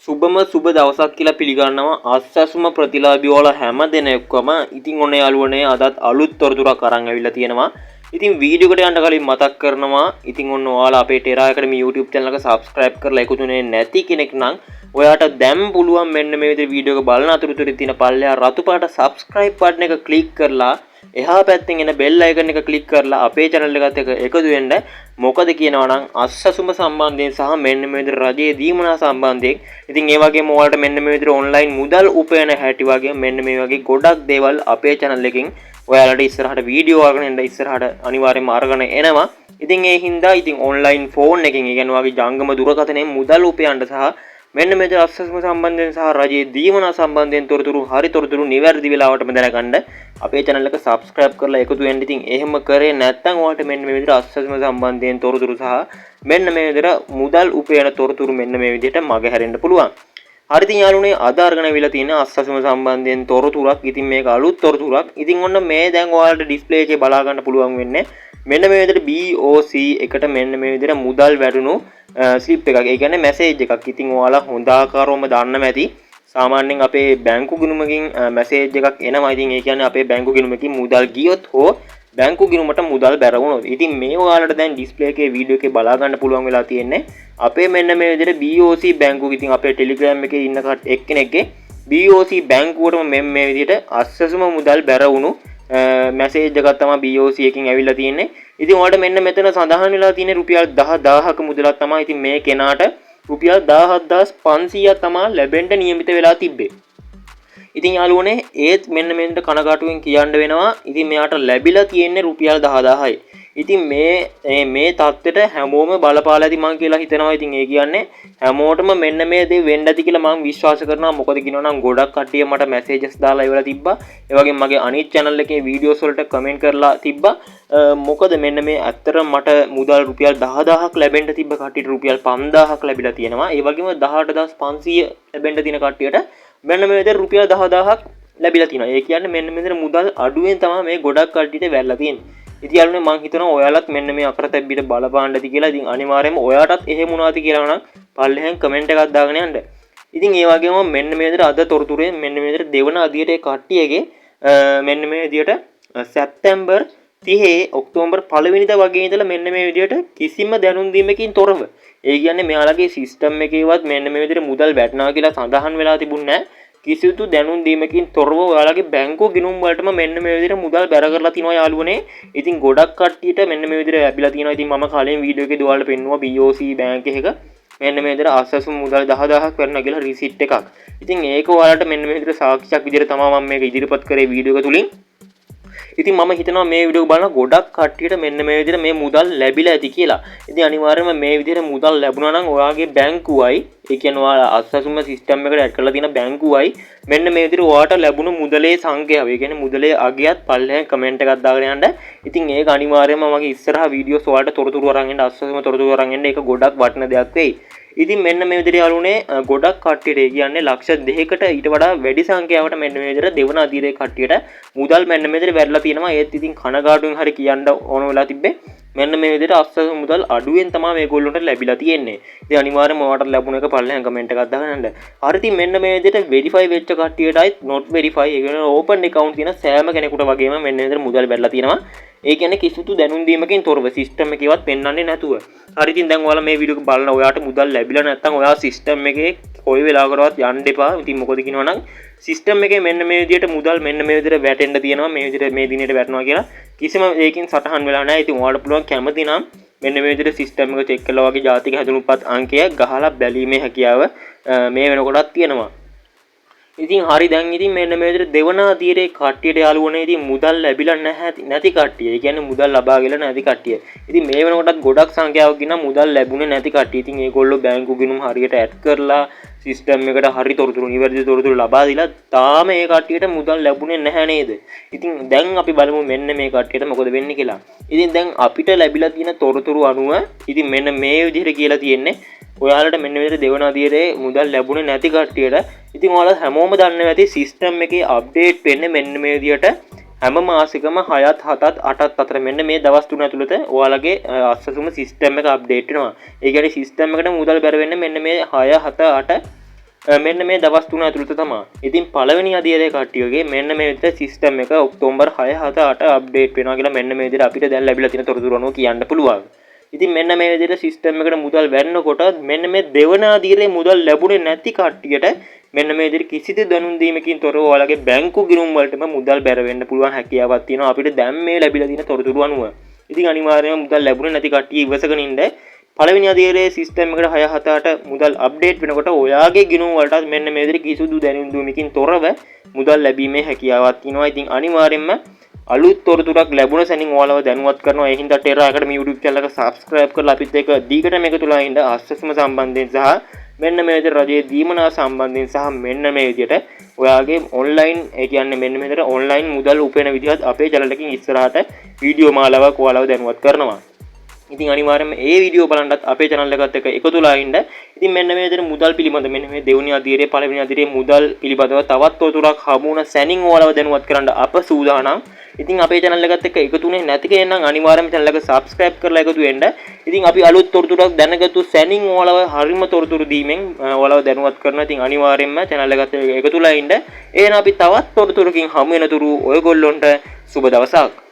සුබම සුබ දවසක් කියලා පිළිගන්නවා අස්සසුම ප්‍රතිලාභී වල හැම දෙනෙක්වම. ඉතින් ඔන්න යාළුවනේ අදත් අලුත් තොරතුරක් අරන් ඇවිල්ලා තියෙනවා. ඉතින් වීඩියෝ එකට යන්න කලින් මතක් කරනවා ඉතින් ඔන්න ඔයාලා අපේ ටෙරා ඇකඩමි YouTube channel එක subscribe කරලා එකතුනේ නැති කෙනෙක් නම් ඔයාට දැන් පුළුවන් මෙන්න මේ විදිහට වීඩියෝ එක බලන අතරතුරේ තියෙන පල්ලෙහා රතු පාට subscribe button එක click කරලා එහා පැත්තෙන් එන bell icon එක click කරලා අපේ channel එකත් එක්ක එකතු වෙන්න. මොකද කියනවා නම් අස්සසුම සම්බන්ධයෙන් සහ මෙන්න මේ විදිහට රජයේ දීමනා සම්බන්ධයෙන් ඉතින් ඒ වගේම ඔයාලට මෙන්න මේ විදිහට online මුදල් උපයන හැටි වගේ මෙන්න මේ වගේ ගොඩක් දේවල් අපේ channel එකෙන් ඔයාලට ඉස්සරහට වීඩියෝ අරගෙන එන්න ඉස්සරහට අනිවාර්යයෙන්ම අරගෙන එනවා. ඉතින් ඒ හින්දා ඉතින් online phone එකකින් ඒ කියන්නේ වගේ ජංගම දුරකථනයෙන් මුදල් උපයන්න සහ මෙන්න මේ අස්සසුම සම්බන්ධයෙන් සහ රජයේ දීමනා සම්බන්ධයෙන් තොරතුරු හරි තොරතුරු නිවැරදි වෙලාවටම දැනගන්න අපේ channel එක subscribe කරලා එකතු වෙන්න. ඉතින් එහෙම කරේ නැත්නම් ඔයාලට මෙන්න මේ විදිහට අස්සසුම සම්බන්ධයෙන් තොරතුරු සහ මෙන්න මේ විදිහට මුදල් උපයන තොරතුරු මෙන්න මේ විදිහට මග හැරෙන්න පුළුවන්. හරි ඉතින් යාළුවනේ අද අරගෙන අවිලා තියෙන අස්සසුම සම්බන්ධයෙන් තොරතුරක්. ඉතින් මේක අලුත් තොරතුරක්. ඉතින් ඔන්න මේ දැන් ඔයාලට ඩිස්ප්ලේ එකේ බලා ගන්න පුළුවන් වෙන්නේ මෙන්න මේ විදිහට BOC එකට මෙන්න මේ විදිහට මුදල් වැටුණු ස්ලිප් එකක්. ඒ කියන්නේ මැසේජ් එකක්. ඉතින් ඔයාලා හොඳ ආකාරවම දන්නම ඇති. සාමාන්‍යයෙන් අපේ බැංකු ගිණුමකින් මැසේජ් එකක් එනවා. ඉතින් ඒ කියන්නේ අපේ බැංකු ගිණුමකින් මුදල් ගියොත් හෝ බැංකු ගිණුමට මුදල් බැරවුණොත්. ඉතින් මේ ඔයාලට දැන් ඩිස්ප්ලේ එකේ වීඩියෝ එකේ බලා ගන්න පුළුවන් වෙලා තියෙන්නේ. අපේ මෙන්න මේ විදිහට BOC බැංකුව. ඉතින් අපේ Telegram එකේ ඉන්න එක්කෙනෙක්ගේ BOC බැංකුවටම මේ විදිහට අස්සසුම මුදල් බැරවුණු මැසේජ් එකක් තමයි BOC එකකින් ඇවිල්ලා තියෙන්නේ. ඉතින් ඔයාලට මෙන්න මෙතන සඳහන් වෙලා තියෙන රුපියල් 10000ක මුදලක් තමයි. ඉතින් මේ කෙනාට රුපියල් 17500ක් තමයි ලැබෙන්න නියමිත වෙලා තිබ්බේ. ඉතින් යාළුවනේ ඒත් මෙන්න මෙන්න කනගාටුවෙන් කියන්න වෙනවා. ඉතින් මෙයාට ලැබිලා තියෙන්නේ රුපියල් 10000යි. ඉතින් මේ தත්ත්වෙට හැමෝම බලපාලා ඇති මං කියලා හිතනවා. ඉතින් ඒ කියන්නේ හැමෝටම මෙන්න මේ දේ වෙන්න ඇති කියලා මං විශ්වාස කරනවා. මොකද කියනවා නම් ගොඩක් කට්ටිය මට මැසේජස් දාලා ඉවලා තිබ්බා. ඒ වගේම මගේ අනිත් channel එකේ වීඩියෝස් වලට කමෙන්ට් කරලා තිබ්බා. මොකද මෙන්න මේ ඇත්තටම මට මුදල් රුපියල් 10000ක් ලැබෙන්න තිබ්බ කට්ටියට රුපියල් 5000ක් ලැබිලා තියෙනවා. ඒ වගේම 18500 ලැබෙන්න තියෙන කට්ටියට මෙන්න මේ විදිහට රුපියල් 10000ක් ලැබිලා තියෙනවා. ඒ කියන්නේ මෙන්න මේ විදිහට මුදල් අඩුවෙන් තමයි මේ ගොඩක් කට්ටියට වැරලා තියෙන්නේ. ඉතින් යාළුවනේ මම හිතනවා ඔයාලත් මෙන්න මේ අකරතැබ්බිට බලපාන්න ඇති කියලා. ඉතින් අනිවාර්යයෙන්ම ඔයාටත් එහෙම වුණාද කියලා නම් පල්ලෙහෙන් කමෙන්ට් එකක් දාගෙන යන්න. ඉතින් ඒ වගේම මෙන්න මේ විදිහට අද තොරතුරේ මෙන්න මේ විදිහට දෙවන අදියට ඒ කට්ටියගේ මෙන්න මේ විදිහට සැප්තැම්බර් 30 ඔක්තෝබර් 1 වෙනිදා වගේ ඉඳලා මෙන්න මේ විදිහට කිසිම දැනුම් දීමකින් තොරව ඒ කියන්නේ මෙයාලගේ සිස්ටම් එකේවත් මෙන්න මේ විදිහට මුදල් වැටෙනවා කියලා සඳහන් වෙලා තිබුණේ නැහැ. කිසිදු දැනුම් දීමකින් තොරව ඔයාලගේ බැංකු ගිණුම් වලටම මෙන්න මේ විදිහට මුදල් බැර කරලා තිනවා යාළුවනේ. ඉතින් ගොඩක් කට්ටියට මෙන්න මේ විදිහට ලැබිලා තිනවා. ඉතින් මම කලින් වීඩියෝ එකේ දුවල්ලා පෙන්නුවා BOC බැංක් එකක මෙන්න මේ විදිහට අස්සසුම මුදල් 10000ක් වෙනවා කියලා රිසිට් එකක්. ඉතින් ඒක ඔයාලට මෙන්න මේ විදිහට සාක්ෂියක් විදිහට තමයි මම මේක ඉදිරිපත් කරේ වීඩියෝ එක තුලින්. ඉතින් මම හිතනවා මේ වීඩියෝ එක බලන ගොඩක් කට්ටියට මෙන්න මේ විදිහට මේ මුදල් ලැබිලා ඇති කියලා. ඉතින් අනිවාර්යයෙන්ම මේ විදිහට මුදල් ලැබුණා නම් ඔයාගේ බැංකුවයි ඒ කියන්නේ ඔයාලා අස්සසුම සිස්ටම් එකට ඇඩ් කරලා තියෙන බැංකුවයි මෙන්න මේ විදිහට ඔයාට ලැබුණු මුදලේ සංඛ්‍යාව ඒ කියන්නේ මුදලේ අගයත් පල්ලෙහෙන් කමෙන්ට් එකක් දාගෙන යන්න. ඉතින් ඒක අනිවාර්යයෙන්ම මගේ ඉස්සරහා වීඩියෝස් ඔයාලට තොරතුරු අරන් එන්න අස්සසුම තොරතුරු අරන් එන්න ඒක ගොඩක් වටින දෙයක් වෙයි. ඉතින් මෙන්න මේ විදිහට යාළුවනේ ගොඩක් කට්ටියට ඒ කියන්නේ ලක්ෂ 2කට ඊට වඩා වැඩි සංඛ්‍යාවට මෙන්න මේ විදිහට දෙවන අදියරේ කට්ටියට මුදල් මෙන්න මේ විදිහට වැරලා තියෙනවා. ඒත් ඉතින් කනගාටුවෙන් හරි කියන්න ඕන වෙලා තිබ්බේ. මෙන්න මේ විදිහට අස්සසුම මුදල් අඩුවෙන් තමයි මේගොල්ලන්ට ලැබිලා තියෙන්නේ. ඉතින් අනිවාර්යයෙන්ම ඔයාලට ලැබුණ එක පල්ලෙහාන් කමෙන්ට් එකක් දාගෙන යන්න. හරි ඉතින් මෙන්න මේ විදිහට වෙරිෆයි වෙච්ච කට්ටියටයි not verify ඒ කියන්නේ open account තියෙන සෑම කෙනෙකුට වගේම මෙන්න මේ විදිහට මුදල් වැරලා තියෙනවා. ඒ කියන්නේ කිසිදු දැනුම් දීමකින් තොරව සිස්ටම් එකේවත් පෙන්වන්නේ නැතුව. හරි ඉතින් දැන් ඔයාලා මේ වීඩියෝ එක බලලා ඔයාට මුදල් ලැබිලා නැත්නම් ඔයා සිස්ටම් එකේ කොයි වෙලාවකටවත් යන්න එපා. ඉතින් මොකද කියනවා නම් සිස්ටම් එකේ මෙන්න මේ විදිහට මුදල් මෙන්න මේ විදිහට වැටෙන්න තියෙනවා. මේ විදිහට මේ දිනෙට වැටෙනවා කියලා කිසිම ඒකින් සටහන් වෙලා නැහැ. ඉතින් ඔයාලට පුළුවන් කැමති නම් මෙන්න මේ විදිහට සිස්ටම් එක චෙක් කරලා වගේ ජාතික හැදුණුපත් අංකය ගහලා බැලීමේ හැකියාව මේ වෙනකොටත් තියෙනවා. ඉතින් හරි දැන් ඉතින් මෙන්න මේ විදිහට දෙවන අදියරේ කට්ටියට යාළුවනේ ඉතින් මුදල් ලැබිලා නැති කට්ටිය. ඒ කියන්නේ මුදල් ලබාගෙන නැති කට්ටිය. ඉතින් මේ වෙනකොටත් ගොඩක් සංඛ්‍යාවක් ඉන්නවා මුදල් ලැබුණේ නැති කට්ටිය. ඉතින් ඒගොල්ලෝ බැංකු ගිණුම් හරියට ඇඩ් කරලා සිස්ටම් එකට හරි තොරතුරු නිවැරදි තොරතුරු ලබා දීලා තාම ඒ කට්ටියට මුදල් ලැබුණේ නැහැ නේද? ඉතින් දැන් අපි බලමු මෙන්න මේ කට්ටියට මොකද වෙන්නේ කියලා. ඉතින් දැන් අපිට ලැබිලා තියෙන තොරතුරු අනුව ඉතින් මෙන්න මේ විදිහට කියලා තියෙන්නේ ඔයාලට මෙන්න විදිහට දෙවන අදියරේ මුදල් ලැබුණේ නැති කට්ටියට ඉතින් ඔයාලා හැමෝම දන්නවා ඇති සිස්ටම් එකේ අප්ඩේට් වෙන්නේ මෙන්න මේ විදිහට හැම මාසෙකම 6ත් 7ත් 8ත් අතර මෙන්න මේ දවස් තුන ඇතුළත ඔයාලගේ අස්සසුම සිස්ටම් එක අප්ඩේට් වෙනවා. ඒ කියන්නේ සිස්ටම් එකට මුදල් බැර වෙන්නේ මෙන්න මේ 6 7 8 මෙන්න මේ දවස් 3 ඇතුළත තමයි. ඉතින් පළවෙනි අදියරේ කට්ටියගේ මෙන්න මේ විදිහට සිස්ටම් එක ඔක්තෝබර් 6 7 8 අප්ඩේට් වෙනවා කියලා මෙන්න මේ විදිහට අපිට දැන් ලැබිලා තියෙන තොරතුරු අනුව කියන්න පුළුවන්. ඉතින් මෙන්න මේ විදිහට සිස්ටම් එකට මුදල් වැන්නකොට මෙන්න මේ දෙවන අදියරේ මුදල් ලැබුණේ නැති කට්ටියට මෙන්න මේ විදිහට කිසිදු දැනුම් දීමකින් තොරව ඔයාලගේ බැංකු ගිණුම් වලටම මුදල් බැර වෙන්න පුළුවන් හැකියාවක් තියෙනවා අපිට දැන් මේ ලැබිලා තියෙන තොරතුරු අනුව. ඉතින් අනිවාර්යයෙන්ම මුදල් ලැබුණේ නැති කට්ටිය ඉවසගෙන ඉන්න පළවෙනි අදියරේ සිස්ටම් එකට 6 7 8 මුදල් අප්ඩේට් වෙනකොට ඔයාගේ ගිණුම් වලට මෙන්න මේ විදිහට කිසිදු දැනුම් දීමකින් තොරව මුදල් ලැබීමේ හැකියාවක් තියෙනවා. ඉතින් අනිවාර්යයෙන්ම අලුත් තොරතුරක් ලැබුණ සැනින් ඔයාලව දැනුවත් කරනවා. ඒ හින්දා ටෙරා අකාඩමි YouTube channel එක subscribe කරලා අපිත් එක්ක දීගටම එකතුලා ඉන්න ආස්වාසම සම්බන්ධයෙන් සහ මෙන්න මේ විදිහට රජයේ දීමනා සම්බන්ධයෙන් සහ මෙන්න මේ විදිහට ඔයාගේ ඔන්ලයින් ඒ කියන්නේ මෙන්න මේ විදිහට ඔන්ලයින් මුදල් උපයන විදිහත් අපේ channel එකකින් ඉස්සරහට වීඩියෝ මාලාවක් ඔයාලව දැනුවත් කරනවා. ඉතින් අනිවාර්යයෙන්ම ඒ වීඩියෝ බලන්නත් අපේ channel එකත් එක්ක එකතුලා ඉන්න. ඉතින් මෙන්න මේ විදිහට මුදල් පිළිබඳ මෙන්න මේ දෙවෙනි අදියරේ පළවෙනි අදියරේ මුදල් පිළිබඳව තවත් තොරතුරක් හමු වුණ සැනින් ඔයාලව දැනුවත් කරන්න අප සූදානම්. ඉතින් අපේ channel එකත් එක්ක එකතුනේ නැති කෙනෙක් නම් අනිවාර්යයෙන්ම channel එක subscribe කරලා එකතු වෙන්න. ඉතින් අපි අලුත් තොරතුරක් දැනගත්තු සැනින් ඔයාලව හරිම තොරතුරු දීමෙන් ඔයාලව දැනුවත් කරනවා. ඉතින් අනිවාර්යයෙන්ම channel එකත් එක්ක එකතුලා ඉන්න. එහෙනම් අපි තවත් තොරතුරකින් හමු වෙනතුරු ඔයගොල්ලොන්ට සුබ දවසක්.